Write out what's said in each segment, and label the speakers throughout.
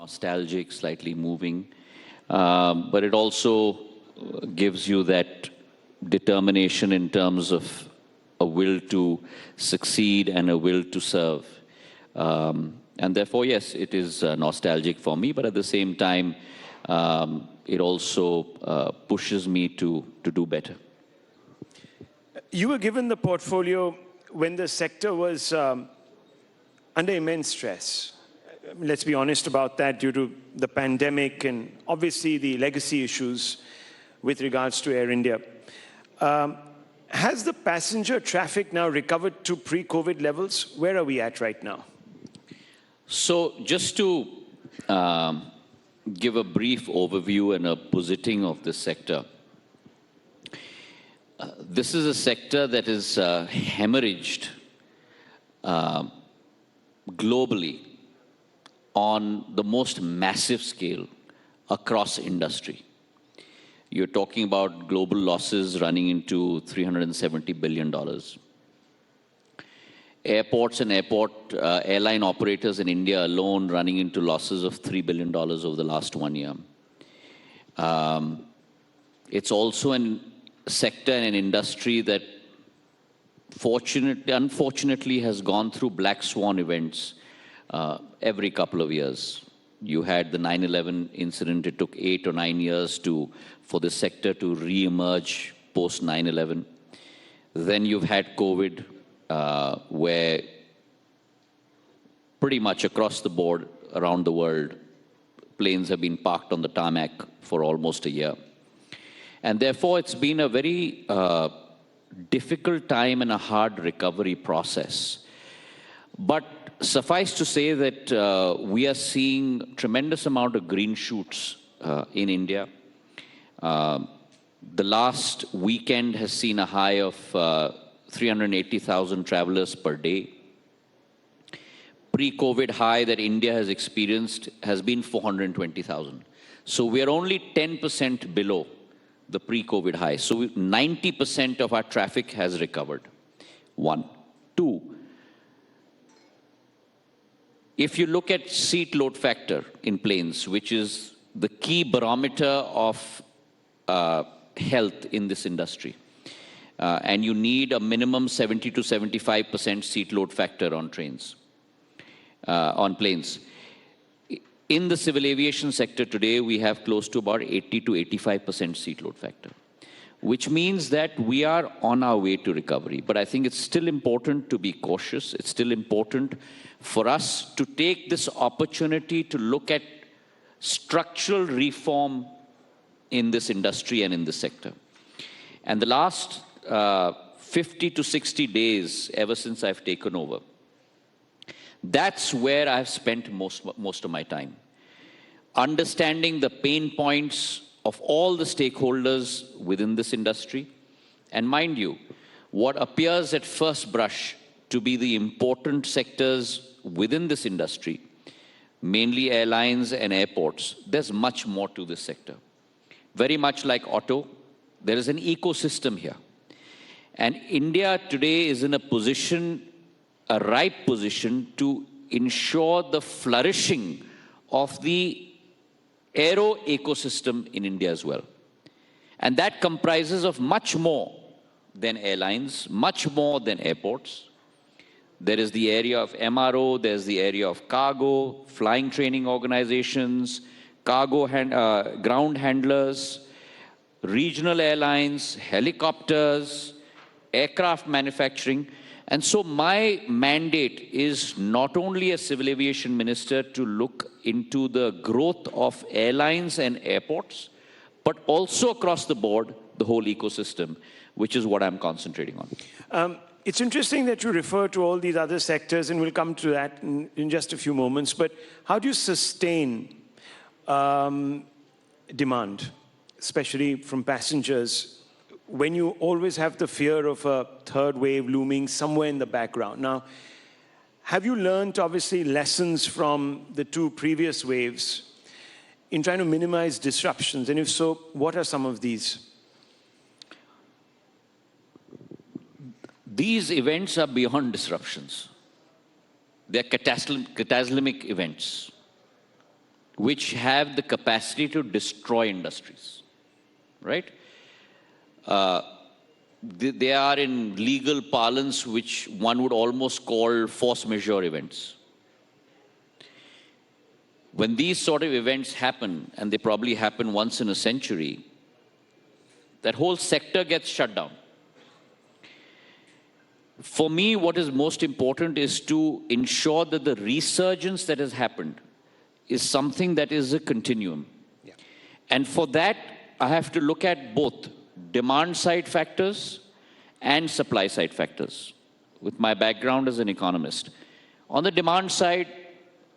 Speaker 1: nostalgic, slightly moving, but it also gives you that determination in terms of a will to succeed and a will to serve. And therefore, yes, it is nostalgic for me, but at the same time, it also pushes me to do better.
Speaker 2: You were given the portfolio when the sector was under immense stress. Let's be honest about that, due to the pandemic and obviously the legacy issues with regards to Air India. Has the passenger traffic now recovered to pre-COVID levels? Where are we at right now?
Speaker 1: So just to give a brief overview and a positing of this sector, this is a sector that is hemorrhaged globally on the most massive scale across industry. You're talking about global losses running into $370 billion. Airports and airline operators in India alone running into losses of $3 billion over the last 1 year. It's also a sector and an industry that unfortunately has gone through black swan events every couple of years. You had the 9/11 incident. It took 8 or 9 years for the sector to re-emerge post 9/11. Then you've had COVID, where pretty much across the board around the world, planes have been parked on the tarmac for almost a year. And therefore, it's been a very difficult time and a hard recovery process. But suffice to say that we are seeing tremendous amount of green shoots in India. The last weekend has seen a high of 380,000 travelers per day. Pre-COVID high that India has experienced has been 420,000. So we are only 10% below the pre-COVID high. So 90% of our traffic has recovered. 1. 2, if you look at seat load factor in planes, which is the key barometer of health in this industry, and you need a minimum 70 to 75% seat load factor on trains, on planes. In the civil aviation sector today, we have close to about 80 to 85% seat load factor, which means that we are on our way to recovery. But I think it's still important to be cautious. It's still important for us to take this opportunity to look at structural reform in this industry and in this sector. And the last 50 to 60 days, ever since I've taken over, that's where I've spent most of my time. Understanding the pain points of all the stakeholders within this industry. And mind you, what appears at first brush to be the important sectors within this industry, mainly airlines and airports, there's much more to this sector. Very much like auto, there is an ecosystem here. And India today is in a position, a ripe position, to ensure the flourishing of the aero ecosystem in India as well. And that comprises of much more than airlines, much more than airports. There is the area of MRO, there's the area of cargo, flying training organizations, ground handlers, regional airlines, helicopters, aircraft manufacturing. And so my mandate is not only as civil aviation minister to look into the growth of airlines and airports, but also across the board, the whole ecosystem, which is what I'm concentrating on.
Speaker 2: It's interesting that you refer to all these other sectors, and we'll come to that in just a few moments. But how do you sustain demand, especially from passengers, when you always have the fear of a third wave looming somewhere in the background? Now, have you learned, obviously, lessons from the 2 previous waves in trying to minimize disruptions? And if so, what are some of these?
Speaker 1: These events are beyond disruptions. They're cataclysmic events. which have the capacity to destroy industries, right? They are in legal parlance, which one would almost call force majeure events. When these sort of events happen, and they probably happen once in a century, that whole sector gets shut down. For me, what is most important is to ensure that the resurgence that has happened is something that is a continuum. Yeah. And for that, I have to look at both demand side factors and supply side factors, with my background as an economist. On the demand side,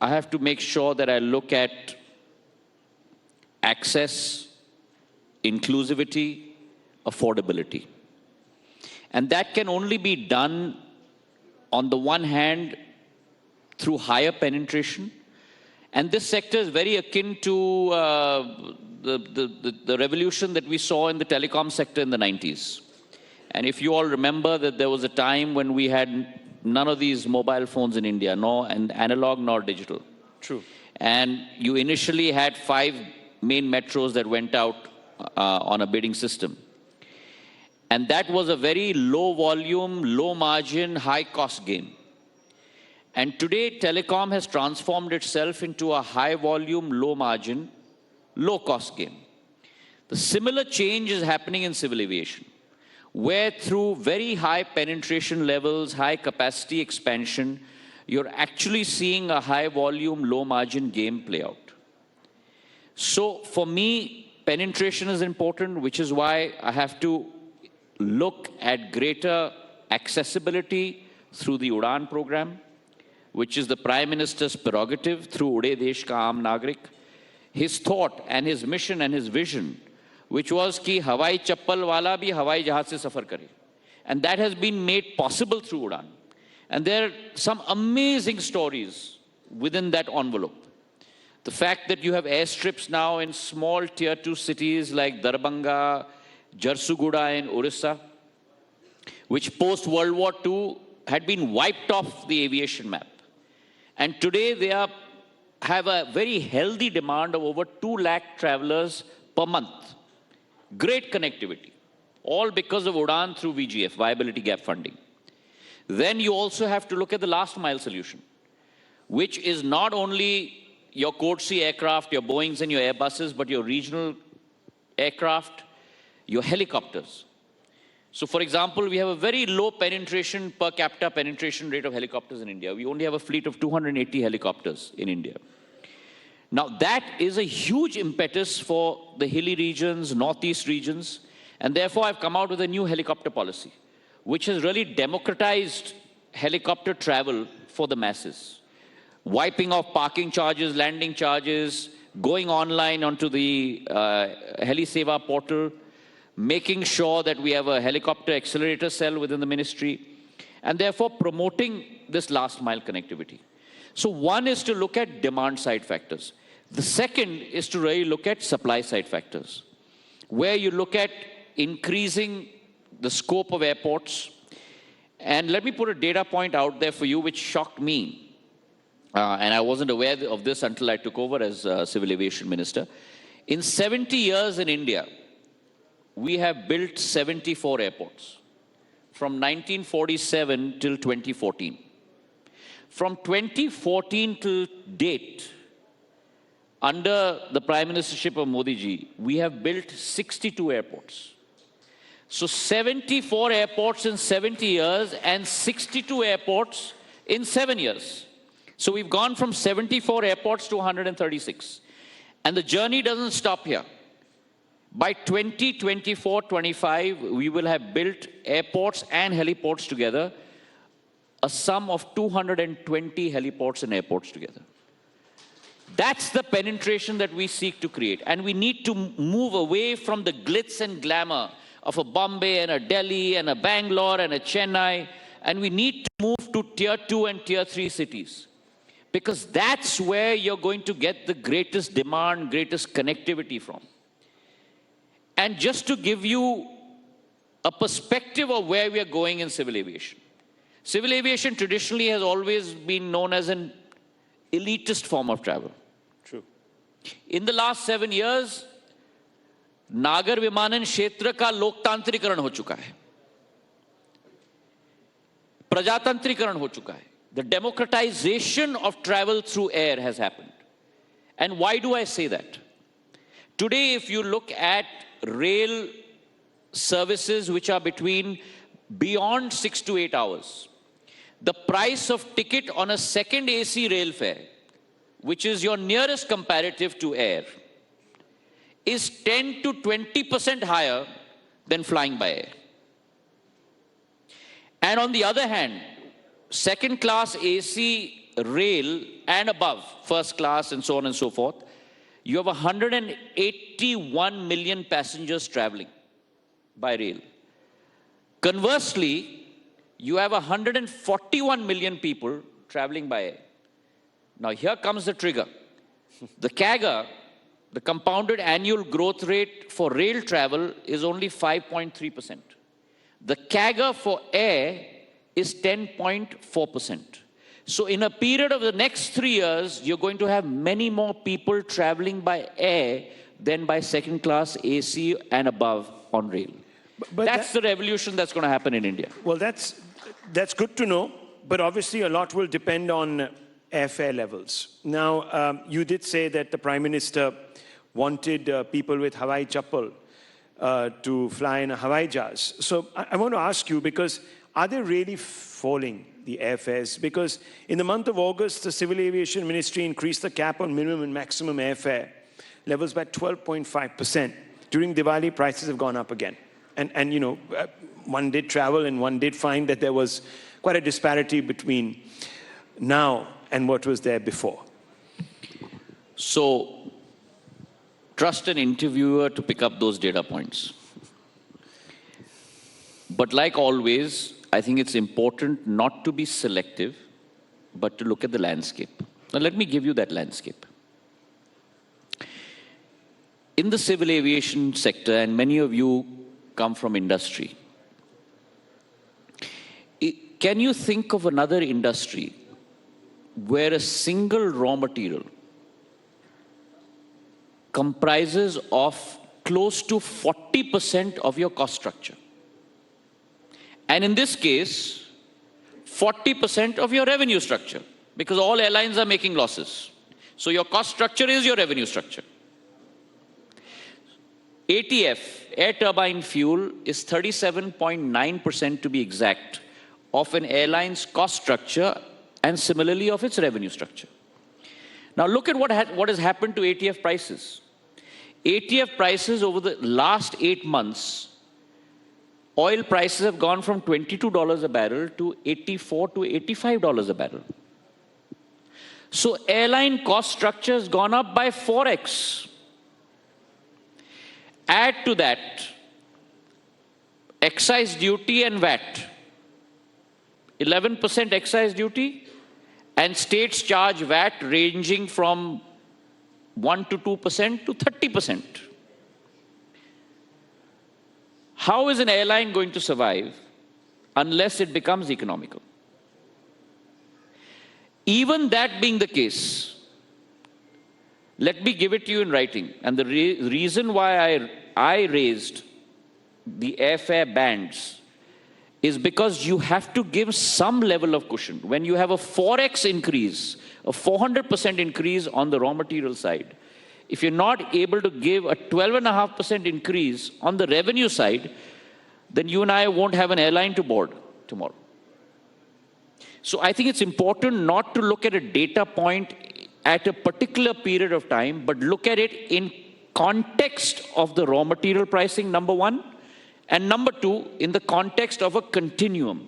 Speaker 1: I have to make sure that I look at access, inclusivity, affordability. And that can only be done, on the one hand, through higher penetration. And this sector is very akin to the revolution that we saw in the telecom sector in the 90s. And if you all remember that there was a time when we had none of these mobile phones in India, and analog nor digital.
Speaker 2: True.
Speaker 1: And you initially had 5 main metros that went out on a bidding system. And that was a very low volume, low margin, high cost game. And today, telecom has transformed itself into a high volume, low margin, low cost game. The similar change is happening in civil aviation, where through very high penetration levels, high capacity expansion, you're actually seeing a high volume, low margin game play out. So for me, penetration is important, which is why I have to look at greater accessibility through the UDAN program, which is the Prime Minister's prerogative through Ude Desh Ka Aam Nagrik. His thought and his mission and his vision, which was ki Hawai Chappal wala bhi Hawai Jahaz se safar kare. And that has been made possible through UDAN. And there are some amazing stories within that envelope. The fact that you have airstrips now in small tier 2 cities like Darbhanga, Jharsuguda in Orissa, which post-World War II had been wiped off the aviation map. And today they have a very healthy demand of over 2 lakh travelers per month. Great connectivity, all because of UDAN through VGF, Viability Gap Funding. Then you also have to look at the last mile solution, which is not only your Code C aircraft, your Boeings and your Airbuses, but your regional aircraft, your helicopters. So for example, we have a very low penetration per capita penetration rate of helicopters in India. We only have a fleet of 280 helicopters in India. Now that is a huge impetus for the hilly regions, northeast regions, and therefore I've come out with a new helicopter policy, which has really democratized helicopter travel for the masses. Wiping off parking charges, landing charges, going online onto the HeliSeva portal, making sure that we have a helicopter accelerator cell within the ministry, and therefore promoting this last mile connectivity. So one is to look at demand side factors. The second is to really look at supply side factors, where you look at increasing the scope of airports. And let me put a data point out there for you, which shocked me. And I wasn't aware of this until I took over as Civil Aviation Minister. In 70 years in India, we have built 74 airports from 1947 till 2014. From 2014 to date, under the Prime Ministership of Modi ji, we have built 62 airports. So 74 airports in 70 years and 62 airports in 7 years. So we've gone from 74 airports to 136. And the journey doesn't stop here. By 2024-25, we will have built airports and heliports together, a sum of 220 heliports and airports together. That's the penetration that we seek to create. And we need to move away from the glitz and glamour of a Bombay and a Delhi and a Bangalore and a Chennai. And we need to move to tier 2 and tier 3 cities. Because that's where you're going to get the greatest demand, greatest connectivity from. And just to give you a perspective of where we are going in civil aviation. Civil aviation traditionally has always been known as an elitist form of travel.
Speaker 2: True.
Speaker 1: In the last 7 years, नागर विमानन क्षेत्र का लोकतांत्रिकरण हो चुका है, प्रजातंत्रीकरण हो चुका है. The democratization of travel through air has happened. And why do I say that? Today, if you look at rail services which are between beyond 6 to 8 hours, the price of ticket on a second AC rail fare, which is your nearest comparative to air, is 10 to 20% higher than flying by air. And on the other hand, second class AC rail and above, first class and so on and so forth, you have 181 million passengers traveling by rail. Conversely, you have 141 million people traveling by air. Now here comes the trigger. The CAGR, the compounded annual growth rate for rail travel, is only 5.3%. The CAGR for air is 10.4%. So in a period of the next 3 years, you're going to have many more people traveling by air than by second class AC and above on rail.
Speaker 2: But
Speaker 1: that's the revolution that's going to happen in India.
Speaker 2: Well, that's good to know, but obviously a lot will depend on airfare levels. Now, you did say that the Prime Minister wanted people with Hawaii Chappal to fly in a Hawaii Jahaz. So I want to ask you, because are they really falling, the airfares? Because in the month of August, the Civil Aviation Ministry increased the cap on minimum and maximum airfare levels by 12.5%. During Diwali, prices have gone up again. And you know, one did travel and one did find that there was quite a disparity between now and what was there before.
Speaker 1: So, trust an interviewer to pick up those data points. But like always, I think it's important not to be selective, but to look at the landscape. Now, let me give you that landscape. In the civil aviation sector, and many of you come from industry, can you think of another industry where a single raw material comprises of close to 40% of your cost structure? And in this case, 40% of your revenue structure, because all airlines are making losses. So your cost structure is your revenue structure. ATF, air turbine fuel, is 37.9% to be exact of an airline's cost structure, and similarly of its revenue structure. Now look at what has happened to ATF prices. ATF prices over the last 8 months, oil prices have gone from $22 a barrel to $84 to $85 a barrel. So airline cost structure has gone up by 4x. Add to that excise duty and VAT, 11% excise duty, and states charge VAT ranging from 1 to 2% to 30%. How is an airline going to survive unless it becomes economical? Even that being the case, let me give it to you in writing. And the reason why I raised the airfare bands is because you have to give some level of cushion. When you have a 4x increase, a 400% increase on the raw material side, if you're not able to give a 12.5% increase on the revenue side, then you and I won't have an airline to board tomorrow. So I think it's important not to look at a data point at a particular period of time, but look at it in context of the raw material pricing, number one, and number two, in the context of a continuum.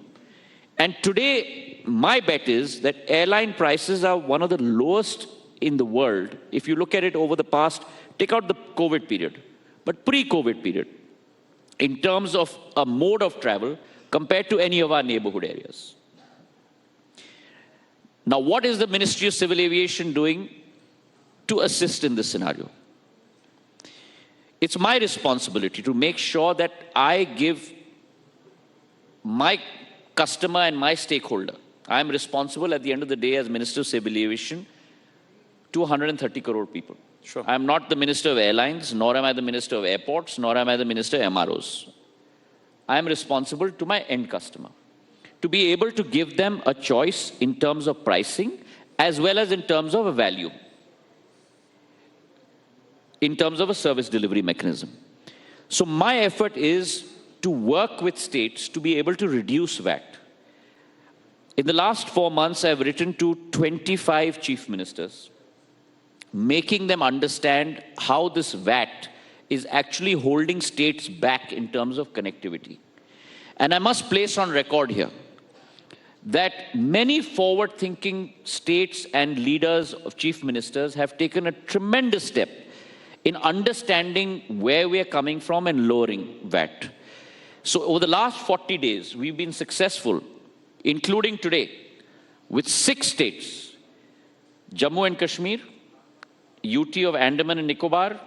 Speaker 1: And today, my bet is that airline prices are one of the lowest in the world. If you look at it over the past, take out the COVID period, but pre-COVID period, in terms of a mode of travel compared to any of our neighborhood areas. Now, what is the Ministry of Civil Aviation doing to assist in this scenario? It's my responsibility to make sure that I give my customer and my stakeholder, I'm responsible at the end of the day as Minister of Civil Aviation to 130 crore people.
Speaker 2: Sure.
Speaker 1: I'm not the Minister of Airlines, nor am I the Minister of Airports, nor am I the Minister of MROs. I am responsible to my end customer, to be able to give them a choice in terms of pricing as well as in terms of a value, in terms of a service delivery mechanism. So my effort is to work with states to be able to reduce VAT. In the last 4 months, I've written to 25 chief ministers, making them understand how this VAT is actually holding states back in terms of connectivity. And I must place on record here that many forward-thinking states and leaders of chief ministers have taken a tremendous step in understanding where we are coming from and lowering VAT. So over the last 40 days, we've been successful, including today, with 6 states: Jammu and Kashmir, UT of Andaman and Nicobar,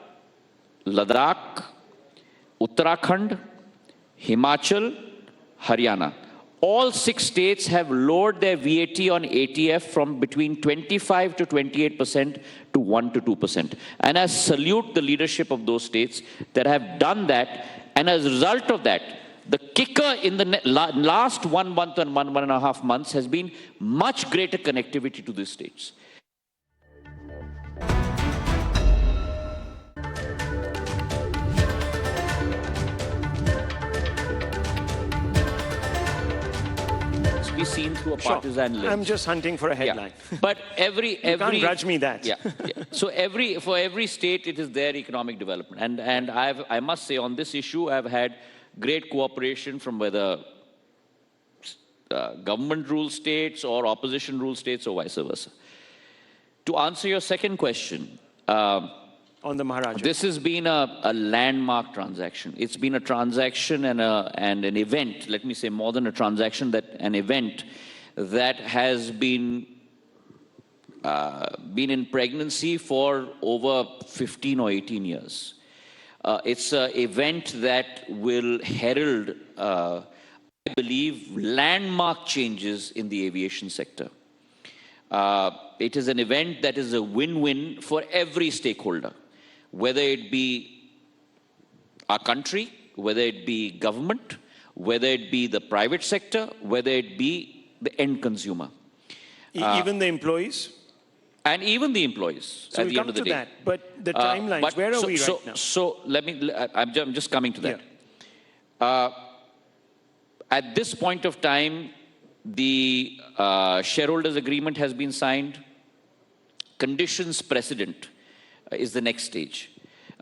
Speaker 1: Ladakh, Uttarakhand, Himachal, Haryana. All 6 states have lowered their VAT on ATF from between 25 to 28% to 1 to 2%. And I salute the leadership of those states that have done that. And as a result of that, the kicker in the last 1 month and 1.5 months has been much greater connectivity to these states. Be seen through a partisan lens.
Speaker 2: I'm just hunting for a headline.
Speaker 1: Yeah. But every
Speaker 2: You can't grudge me that.
Speaker 1: Yeah. So for every state, it is their economic development. And I must say, on this issue, I've had great cooperation from whether government rule states or opposition rule states or vice versa. To answer your second question,
Speaker 2: On the Maharaja.
Speaker 1: this has been a landmark transaction. It's been a transaction and an event, let me say more than a transaction, an event that has been in pregnancy for over 15 or 18 years. It's an event that will herald, I believe, landmark changes in the aviation sector. It is an event that is a win-win for every stakeholder, whether it be our country, whether it be government, whether it be the private sector, whether it be the end consumer.
Speaker 2: Even the employees?
Speaker 1: And even the employees
Speaker 2: So
Speaker 1: at
Speaker 2: we'll
Speaker 1: the end
Speaker 2: come
Speaker 1: of the
Speaker 2: to
Speaker 1: day.
Speaker 2: that. But the timelines, where are we right now?
Speaker 1: So I'm just coming to that. At this point of time, the shareholders agreement has been signed. Conditions precedent is the next stage.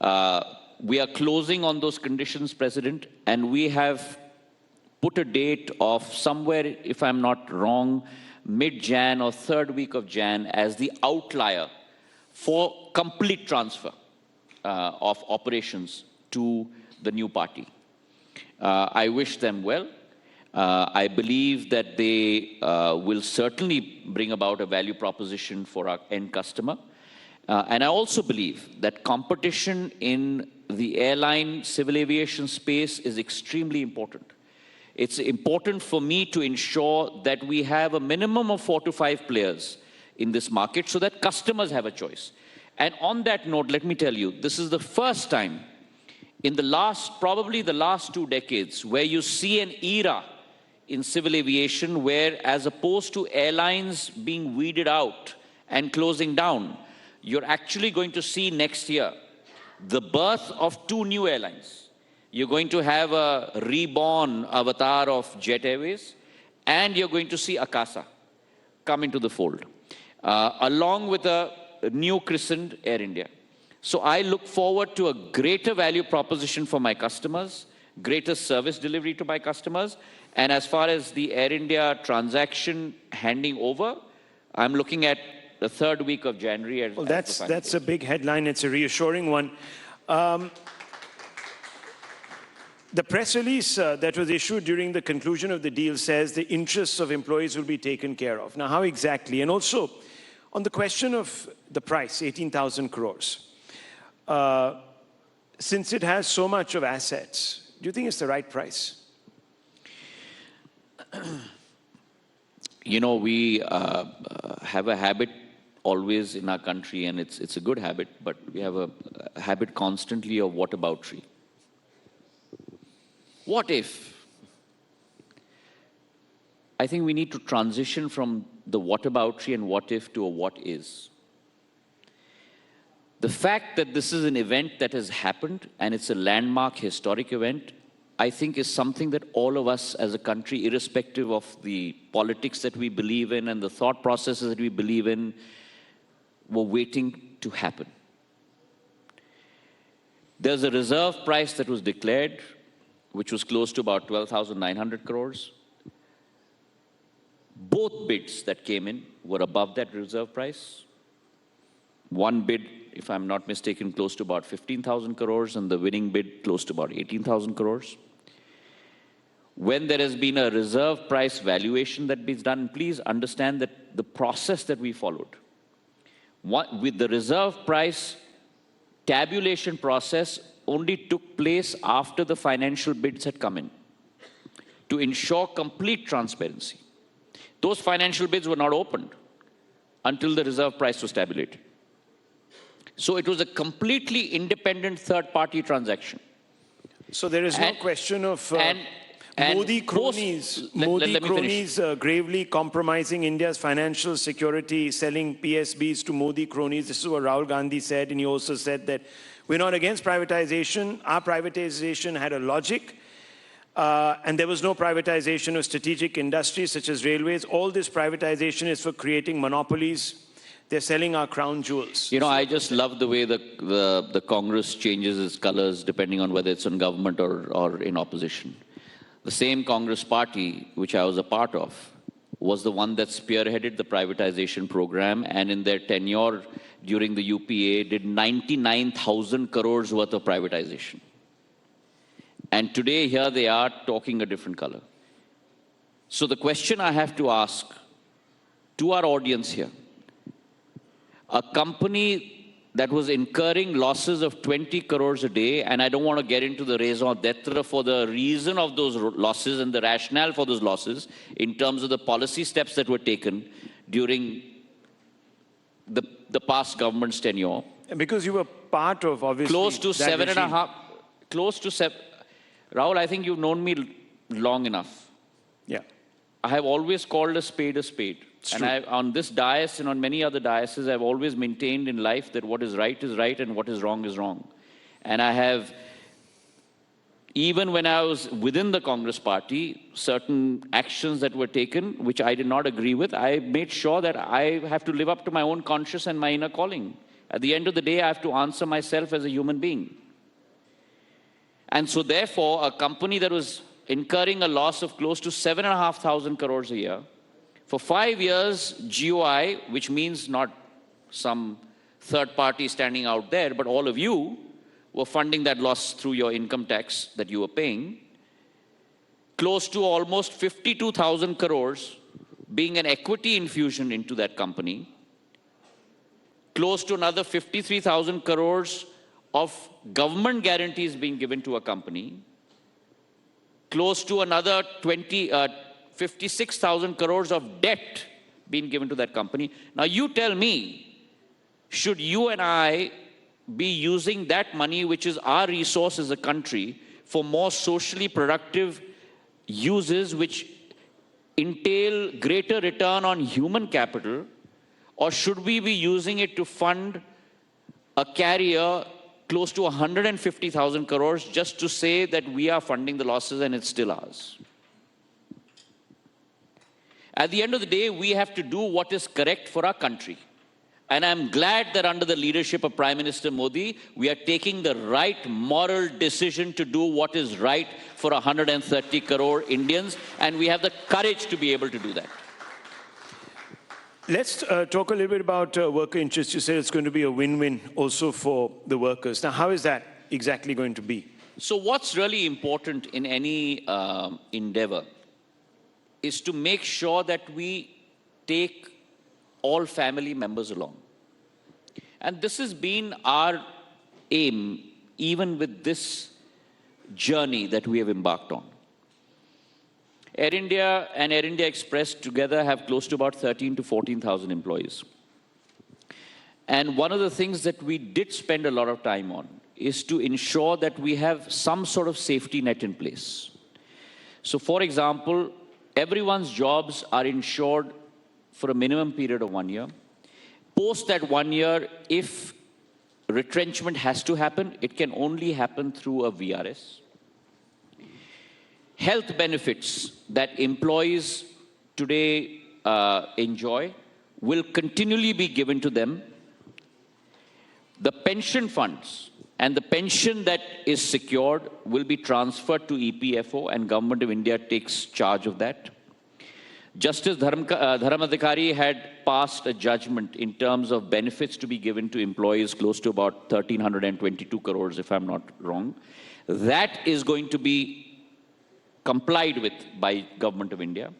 Speaker 1: We are closing on those conditions precedent, and we have put a date of somewhere, if I'm not wrong, mid-Jan or 3rd week of Jan as the outlier for complete transfer of operations to the new party. I wish them well. I believe that they will certainly bring about a value proposition for our end customer. And I also believe that competition in the airline civil aviation space is extremely important. It's important for me to ensure that we have a minimum of 4 to 5 players in this market so that customers have a choice. And on that note, let me tell you, this is the first time in probably the last 2 decades, where you see an era in civil aviation where, as opposed to airlines being weeded out and closing down, you're actually going to see next year the birth of 2 new airlines. You're going to have a reborn avatar of Jet Airways, and you're going to see Akasa come into the fold, along with a new christened Air India. So I look forward to a greater value proposition for my customers, greater service delivery to my customers, and as far as the Air India transaction handing over, I'm looking at the 3rd week of January.
Speaker 2: Well, that's a big headline. It's a reassuring one. The press release that was issued during the conclusion of the deal says the interests of employees will be taken care of. Now, how exactly? And also, on the question of the price, 18,000 crores, since it has so much of assets, do you think it's the right price?
Speaker 1: You know, we have a habit always in our country, and it's a good habit, but we have a habit constantly of whataboutery. What if? I think we need to transition from the whataboutery and what if to a what is. The fact that this is an event that has happened and it's a landmark historic event, I think is something that all of us as a country, irrespective of the politics that we believe in and the thought processes that we believe in, were waiting to happen. There's a reserve price that was declared, which was close to about 12,900 crores. Both bids that came in were above that reserve price. One bid, if I'm not mistaken, close to about 15,000 crores, and the winning bid close to about 18,000 crores. When there has been a reserve price valuation that is done, please understand that the process that we followed. With the reserve price tabulation process only took place after the financial bids had come in to ensure complete transparency. Those financial bids were not opened until the reserve price was tabulated. So it was a completely independent third-party transaction.
Speaker 2: So there is no question of Modi cronies, gravely compromising India's financial security, selling PSBs to Modi cronies. This is what Rahul Gandhi said, and he also said that we're not against privatization. Our privatization had a logic. And there was no privatization of strategic industries such as railways. All this privatization is for creating monopolies. They're selling our crown jewels.
Speaker 1: You know, I just love the way the Congress changes its colors depending on whether it's in government or in opposition. The same Congress party, which I was a part of, was the one that spearheaded the privatization program, and in their tenure during the UPA did 99,000 crores worth of privatization. And today, here they are talking a different color. So the question I have to ask to our audience here, a company that was incurring losses of 20 crores a day, and I don't want to get into the raison d'etre for the reason of those losses and the rationale for those losses in terms of the policy steps that were taken during the past government's tenure.
Speaker 2: And because you were part of, obviously,
Speaker 1: close to Rahul, I think you've known me long enough.
Speaker 2: Yeah.
Speaker 1: I have always called a spade a spade. And on this dais and on many other daises, I've always maintained in life that what is right and what is wrong. And I have, even when I was within the Congress party, certain actions that were taken, which I did not agree with, I made sure that I have to live up to my own conscience and my inner calling. At the end of the day, I have to answer myself as a human being. And so therefore, a company that was incurring a loss of close to 7,500 crores a year, for 5 years, GOI, which means not some third party standing out there, but all of you were funding that loss through your income tax that you were paying, close to almost 52,000 crores being an equity infusion into that company, close to another 53,000 crores of government guarantees being given to a company, close to another 56,000 crores of debt being given to that company. Now you tell me, should you and I be using that money, which is our resource as a country, for more socially productive uses which entail greater return on human capital, or should we be using it to fund a carrier close to 150,000 crores just to say that we are funding the losses and it's still ours? At the end of the day, we have to do what is correct for our country. And I'm glad that under the leadership of Prime Minister Modi, we are taking the right moral decision to do what is right for 130 crore Indians, and we have the courage to be able to do that.
Speaker 2: Let's talk a little bit about worker interests. You said it's going to be a win-win also for the workers. Now, how is that exactly going to be?
Speaker 1: So what's really important in any endeavor is to make sure that we take all family members along. And this has been our aim, even with this journey that we have embarked on. Air India and Air India Express together have close to about 13 to 14,000 employees. And one of the things that we did spend a lot of time on is to ensure that we have some sort of safety net in place. So, for example, everyone's jobs are insured for a minimum period of 1 year. Post that 1 year, if retrenchment has to happen, it can only happen through a VRS. Health benefits that employees today enjoy will continually be given to them. The pension funds and the pension that is secured will be transferred to EPFO, and Government of India takes charge of that. Justice Dharamadhikari had passed a judgment in terms of benefits to be given to employees close to about 1,322 crores, if I'm not wrong. That is going to be complied with by Government of India.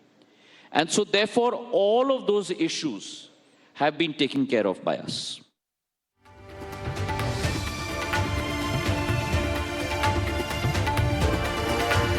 Speaker 1: And so therefore, all of those issues have been taken care of by us.